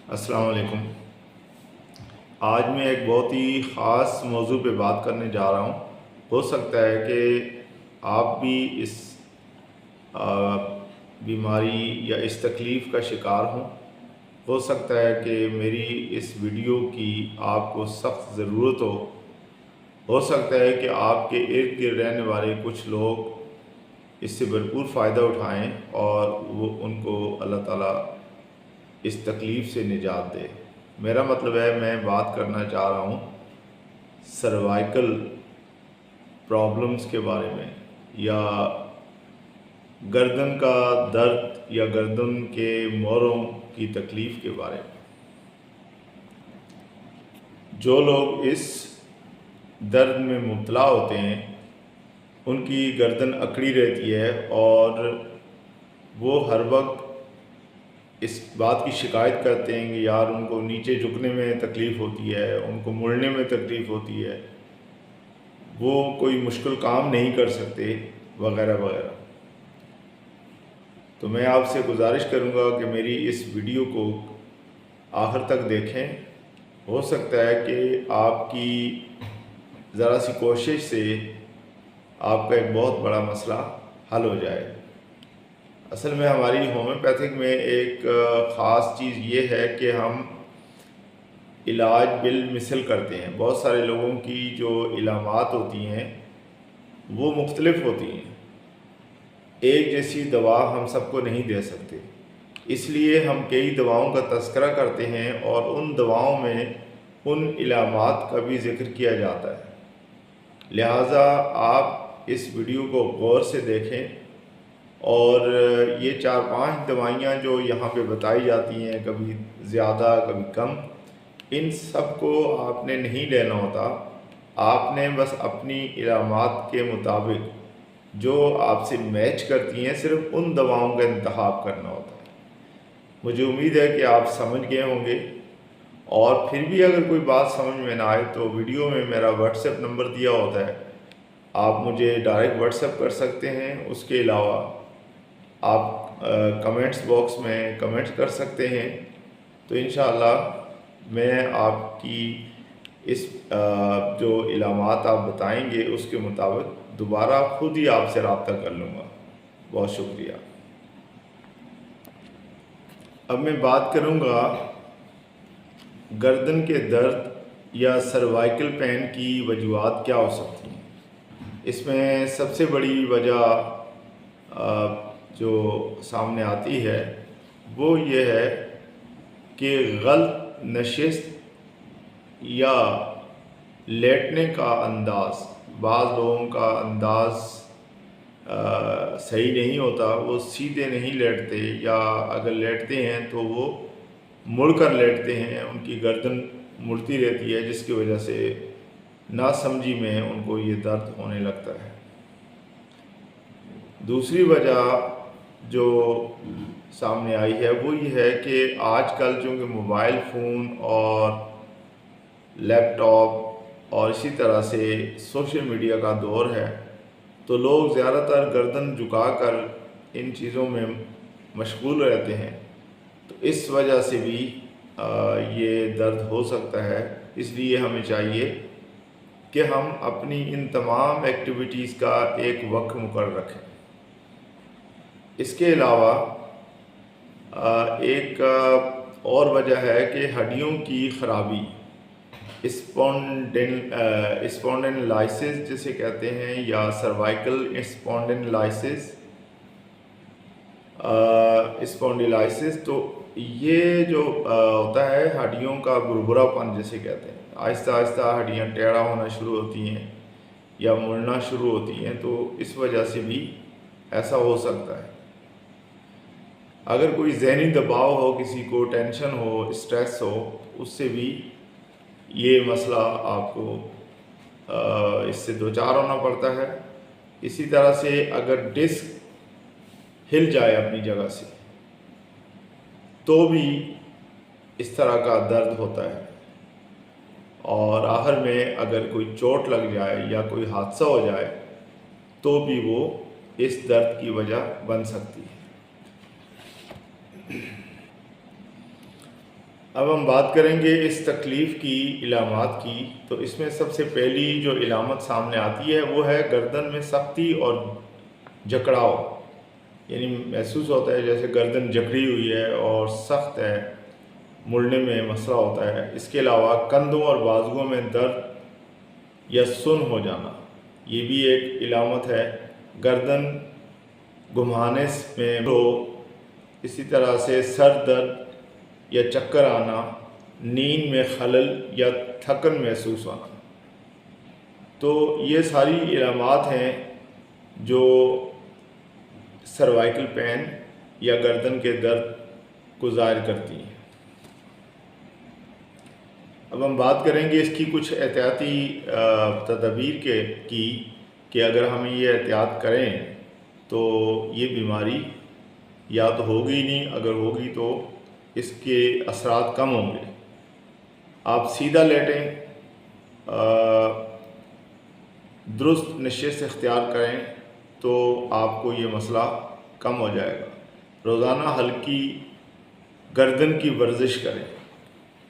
अस्सलाम वालेकुम। आज मैं एक बहुत ही ख़ास मौजू पे बात करने जा रहा हूँ। हो सकता है कि आप भी इस आ, बीमारी या इस तकलीफ़ का शिकार हों। हो सकता है कि मेरी इस वीडियो की आपको सख्त ज़रूरत हो सकता है कि आपके इर्द गिर्द रहने वाले कुछ लोग इससे भरपूर फ़ायदा उठाएं और वो उनको अल्लाह ताला इस तकलीफ़ से निजात दे। मेरा मतलब है, मैं बात करना चाह रहा हूँ सर्वाइकल प्रॉब्लम्स के बारे में, या गर्दन का दर्द या गर्दन के मोरों की तकलीफ़ के बारे में। जो लोग इस दर्द में मुब्तला होते हैं उनकी गर्दन अकड़ी रहती है और वो हर वक्त इस बात की शिकायत करते हैं कि यार उनको नीचे झुकने में तकलीफ़ होती है, उनको मुड़ने में तकलीफ़ होती है, वो कोई मुश्किल काम नहीं कर सकते, वगैरह वगैरह। तो मैं आपसे गुजारिश करूंगा कि मेरी इस वीडियो को आखिर तक देखें। हो सकता है कि आपकी ज़रा सी कोशिश से आपका एक बहुत बड़ा मसला हल हो जाए। असल में हमारी होम्योपैथिक में एक ख़ास चीज़ ये है कि हम इलाज बिल मिसल करते हैं। बहुत सारे लोगों की जो इलामात होती हैं वो मुख्तलिफ होती हैं, एक जैसी दवा हम सबको नहीं दे सकते। इसलिए हम कई दवाओं का तज़किरा करते हैं और उन दवाओं में उन इलामात का भी ज़िक्र किया जाता है। लिहाजा आप इस वीडियो को गौर से देखें और ये 4-5 दवाइयाँ जो यहाँ पे बताई जाती हैं, कभी ज़्यादा कभी कम, इन सब को आपने नहीं लेना होता। आपने बस अपनी इलामात के मुताबिक जो आपसे मैच करती हैं, सिर्फ उन दवाओं का इंतखाब करना होता है। मुझे उम्मीद है कि आप समझ गए होंगे, और फिर भी अगर कोई बात समझ में ना आए तो वीडियो में मेरा व्हाट्सएप नंबर दिया होता है, आप मुझे डायरेक्ट व्हाट्सएप कर सकते हैं। उसके अलावा आप कमेंट्स बॉक्स में कमेंट्स कर सकते हैं। तो इंशाअल्लाह मैं आपकी इस जो इलामात आप बताएंगे उसके मुताबिक दोबारा खुद ही आपसे रब्ता कर लूँगा। बहुत शुक्रिया। अब मैं बात करूँगा गर्दन के दर्द या सर्वाइकल पेन की वजूहात क्या हो सकती हैं। इसमें सबसे बड़ी वजह जो सामने आती है वो ये है कि गलत नशिस्त या लेटने का अंदाज़। बाज़ लोगों का अंदाज़ सही नहीं होता, वो सीधे नहीं लेटते, या अगर लेटते हैं तो वो मुड़कर लेटते हैं, उनकी गर्दन मुड़ती रहती है, जिसकी वजह से नासमझी में उनको ये दर्द होने लगता है। दूसरी वजह जो सामने आई है वो ये है कि आजकल चूँकि मोबाइल फ़ोन और लैपटॉप और इसी तरह से सोशल मीडिया का दौर है, तो लोग ज़्यादातर गर्दन झुकाकर इन चीज़ों में मशगूल रहते हैं। तो इस वजह से भी ये दर्द हो सकता है। इसलिए हमें चाहिए कि हम अपनी इन तमाम एक्टिविटीज़ का एक वक्त मुकर्रर रखें। इसके अलावा एक और वजह है कि हड्डियों की ख़राबी, स्पॉन्डिलोलाइसिस जिसे कहते हैं, या सर्वाइकल स्पॉन्डिलाइसिस। तो ये जो होता है हड्डियों का बुरबुरापन जिसे कहते हैं, आहिस्ता आहिस्ता हड्डियाँ टेढ़ा होना शुरू होती हैं या मुड़ना शुरू होती हैं। तो इस वजह से भी ऐसा हो सकता है। अगर कोई जहनी दबाव हो, किसी को टेंशन हो, स्ट्रेस हो, उससे भी ये मसला आपको इससे दो चार होना पड़ता है। इसी तरह से अगर डिस्क हिल जाए अपनी जगह से तो भी इस तरह का दर्द होता है। और आखिर में अगर कोई चोट लग जाए या कोई हादसा हो जाए तो भी वो इस दर्द की वजह बन सकती है। अब हम बात करेंगे इस तकलीफ़ की इलामात की। तो इसमें सबसे पहली जो इलामत सामने आती है वो है गर्दन में सख्ती और जकड़ाव, यानी महसूस होता है जैसे गर्दन जकड़ी हुई है और सख्त है, मुड़ने में मसला होता है। इसके अलावा कंधों और बाजुओं में दर्द या सुन हो जाना, ये भी एक इलामत है। गर्दन घुमाने में हो, इसी तरह से सर दर्द या चक्कर आना, नींद में खलल या थकन महसूस होना। तो ये सारी इलामात हैं जो सर्वाइकल पेन या गर्दन के दर्द को ज़ाहिर करती हैं। अब हम बात करेंगे इसकी कुछ एहतियाती तदबीर की कि अगर हम ये एहतियात करें तो ये बीमारी या तो होगी नहीं, अगर होगी तो इसके असरात कम होंगे। आप सीधा लेटें, दुरुस्त नशिस्त इख्तियार करें तो आपको ये मसला कम हो जाएगा। रोज़ाना हल्की गर्दन की वर्जिश करें,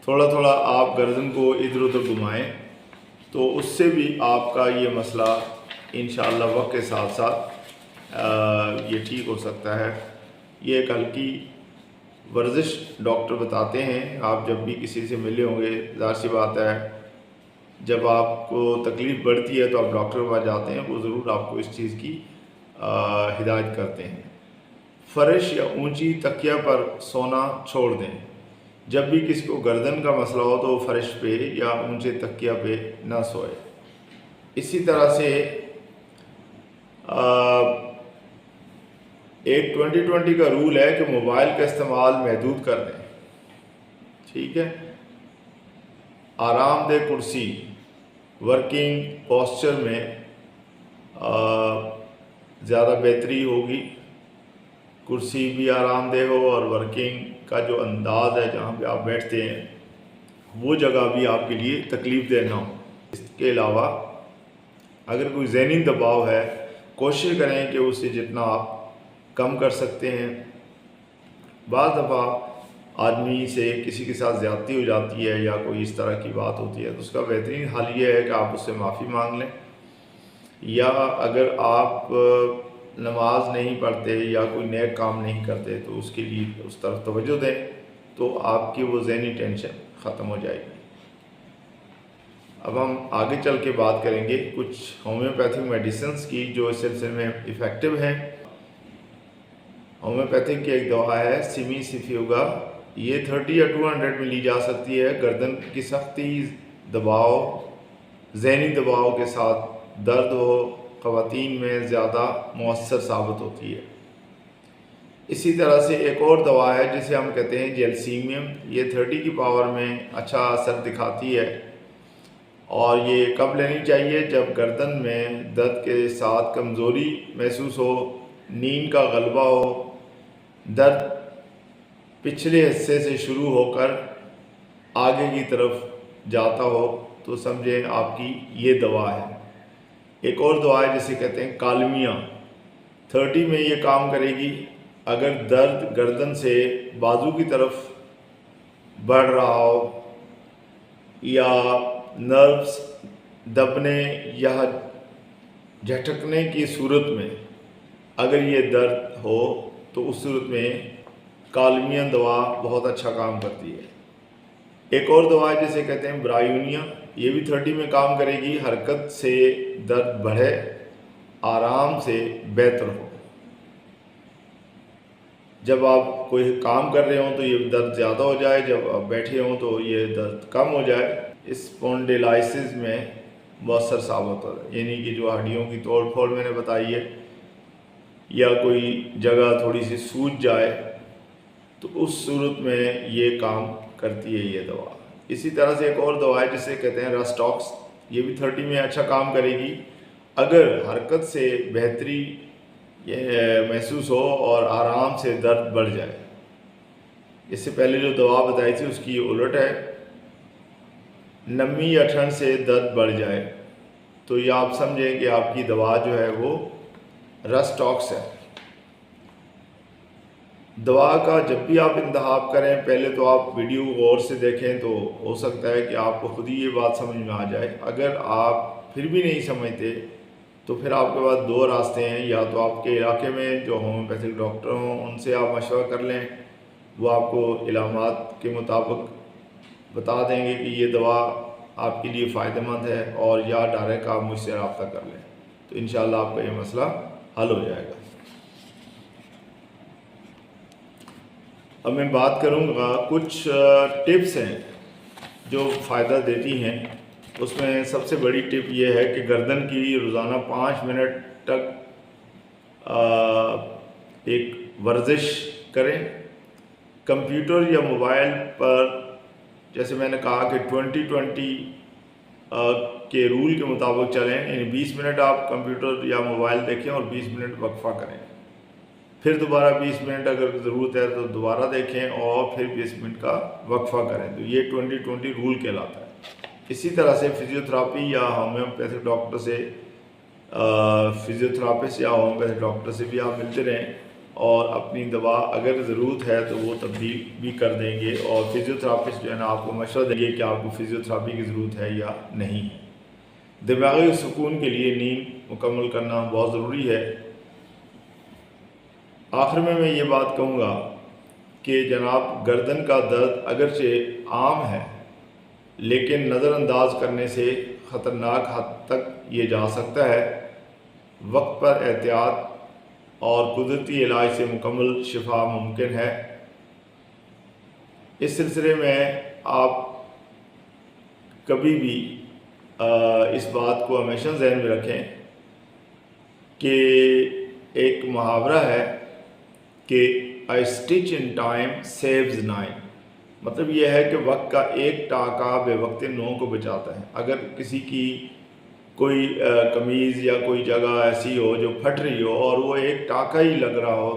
थोड़ा थोड़ा आप गर्दन को इधर उधर घुमाएं तो उससे भी आपका ये मसला इंशाअल्लाह वक्त के साथ साथ ये ठीक हो सकता है। ये एक हल्की वर्जिश डॉक्टर बताते हैं। आप जब भी किसी से मिले होंगे, ज़ाहिर सी बात है जब आपको तकलीफ़ बढ़ती है तो आप डॉक्टर के पास जाते हैं, वो ज़रूर आपको इस चीज़ की हिदायत करते हैं। फ़र्श या ऊंची तकिया पर सोना छोड़ दें। जब भी किसी को गर्दन का मसला हो तो फ़र्श पे या ऊंचे तकिया पे ना सोए। इसी तरह से एक 20-20 का रूल है कि मोबाइल का इस्तेमाल महदूद कर दें, ठीक है। आरामदेह कुर्सी, वर्किंग पोस्चर में ज़्यादा बेहतरी होगी। कुर्सी भी आरामदेह हो और वर्किंग का जो अंदाज़ है जहाँ पे आप बैठते हैं वो जगह भी आपके लिए तकलीफ़ देह ना हो। इसके अलावा अगर कोई ज़हनी दबाव है, कोशिश करें कि उससे जितना आप कम कर सकते हैं। बाज़ दफ़ा आदमी से किसी के साथ ज़्यादती हो जाती है या कोई इस तरह की बात होती है तो उसका बेहतरीन हल ये है कि आप उससे माफ़ी मांग लें, या अगर आप नमाज नहीं पढ़ते या कोई नेक काम नहीं करते तो उसके लिए उस तरफ तवज्जो दें तो आपकी वो ज़हनी टेंशन ख़त्म हो जाएगी। अब हम आगे चल के बात करेंगे कुछ होम्योपैथिक मेडिसिन्स की जो इस सिलसिले में इफ़ेक्टिव हैं। होम्योपैथिक की एक दवा है सिमी-सिफ्यूगा, ये 30 या 200 में ली जा सकती है। गर्दन की सख्ती, दबाव, ज़हनी दबाव के साथ दर्द हो, ख़वातीन में ज़्यादा मौसर साबित होती है। इसी तरह से एक और दवा है जिसे हम कहते हैं जेलसीमियम, ये 30 की पावर में अच्छा असर दिखाती है। और ये कब लेनी चाहिए? जब गर्दन में दर्द के साथ कमज़ोरी महसूस हो, नींद का गलबा हो, दर्द पिछले हिस्से से शुरू होकर आगे की तरफ जाता हो तो समझें आपकी ये दवा है। एक और दवा है जिसे कहते हैं कालमिया, 30 में ये काम करेगी। अगर दर्द गर्दन से बाजू की तरफ बढ़ रहा हो या नर्व्स दबने या झटकने की सूरत में अगर ये दर्द हो तो उस सूरत में कालमियन दवा बहुत अच्छा काम करती है। एक और दवा है जिसे कहते हैं ब्रायूनिया, ये भी 30 में काम करेगी। हरकत से दर्द बढ़े, आराम से बेहतर हो। जब आप कोई काम कर रहे हो तो ये दर्द ज़्यादा हो जाए, जब आप बैठे हों तो ये दर्द कम हो जाए। स्पॉन्डिलाइसिस में मौसर साबित हो, यानी कि जो हड्डियों की तोड़ फोड़ मैंने बताई है या कोई जगह थोड़ी सी सूज जाए तो उस सूरत में ये काम करती है ये दवा। इसी तरह से एक और दवा है जिसे कहते हैं रस्टॉक्स, ये भी 30 में अच्छा काम करेगी। अगर हरकत से बेहतरी ये महसूस हो और आराम से दर्द बढ़ जाए। इससे पहले जो दवा बताई थी उसकी उलट है, नमी या ठंड से दर्द बढ़ जाए तो ये आप समझें कि आपकी दवा जो है वो रस्टॉक्स है। दवा का जब भी आप इंतखाब करें पहले तो आप वीडियो गौर से देखें, तो हो सकता है कि आपको खुद ही ये बात समझ में आ जाए। अगर आप फिर भी नहीं समझते तो फिर आपके पास दो रास्ते हैं, या तो आपके इलाके में जो होम्योपैथिक डॉक्टर हों उनसे आप मशवरा कर लें, वो आपको इलामात के मुताबिक बता देंगे कि ये दवा आपके लिए फ़ायदेमंद है, और या डायरेक्ट आप मुझसे रब्ता कर लें, तो इंशाल्लाह आपका ये मसला हल हो जाएगा। अब मैं बात करूँगा कुछ टिप्स हैं जो फ़ायदा देती हैं। उसमें सबसे बड़ी टिप ये है कि गर्दन की रोज़ाना 5 मिनट तक एक वर्जिश करें। कंप्यूटर या मोबाइल पर जैसे मैंने कहा कि 20-20 के रूल के मुताबिक चलें, यानी 20 मिनट आप कंप्यूटर या मोबाइल देखें और 20 मिनट वक्फा करें, फिर दोबारा 20 मिनट अगर ज़रूरत है तो दोबारा देखें और फिर 20 मिनट का वक्फा करें। तो ये 20-20 रूल कहलाता है। इसी तरह से फिजियोथेरापी या होम्योपैथिक डॉक्टर से फिजियोथेरापिस्ट या होम्योपैथिक डॉक्टर से भी आप मिलते रहें, और अपनी दवा अगर ज़रूरत है तो वो तब्दील भी कर देंगे, और फिजियोथेरापिस्ट जो है ना आपको मशवरा देंगे कि आपको फिजियोथेरापी की ज़रूरत है या नहीं। दिमागी सुकून के लिए नींद मुकम्मल करना बहुत ज़रूरी है। आखिर में मैं ये बात कहूँगा कि जनाब, गर्दन का दर्द अगरचे आम है, लेकिन नज़रअंदाज करने से ख़तरनाक हद तक ये जा सकता है। वक्त पर एहतियात और कुदरती इलाज से मुकम्मल शिफा मुमकिन है। इस सिलसिले में आप कभी भी इस बात को हमेशा ज़हन में रखें कि एक मुहावरा है कि आई स्टिच इन टाइम सेव्स 9। मतलब यह है कि वक्त का एक टाका बेवक्त 9 को बचाता है। अगर किसी की कोई कमीज़ या कोई जगह ऐसी हो जो फट रही हो और वो एक टाका ही लग रहा हो,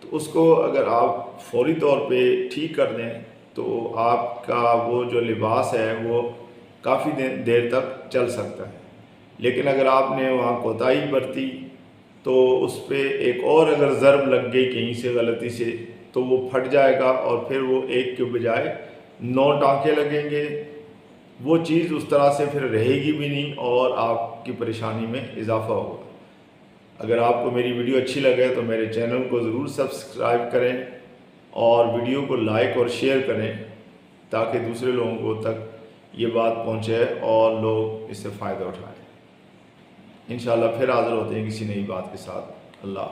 तो उसको अगर आप फौरी तौर पे ठीक कर दें तो आपका वो जो लिबास है वो काफ़ी देर तक चल सकता है। लेकिन अगर आपने वहाँ कोताही बरती तो उस पर एक और अगर ज़रब लग गई कहीं से गलती से, तो वो फट जाएगा और फिर वो एक के बजाय 9 टाँके लगेंगे। वो चीज़ उस तरह से फिर रहेगी भी नहीं और आपकी परेशानी में इजाफ़ा होगा। अगर आपको मेरी वीडियो अच्छी लगे तो मेरे चैनल को ज़रूर सब्सक्राइब करें और वीडियो को लाइक और शेयर करें, ताकि दूसरे लोगों को तक ये बात पहुँचे और लोग इससे फ़ायदा उठाएँ। इंशाल्लाह फिर हाज़िर होते हैं किसी नई बात के साथ। अल्लाह।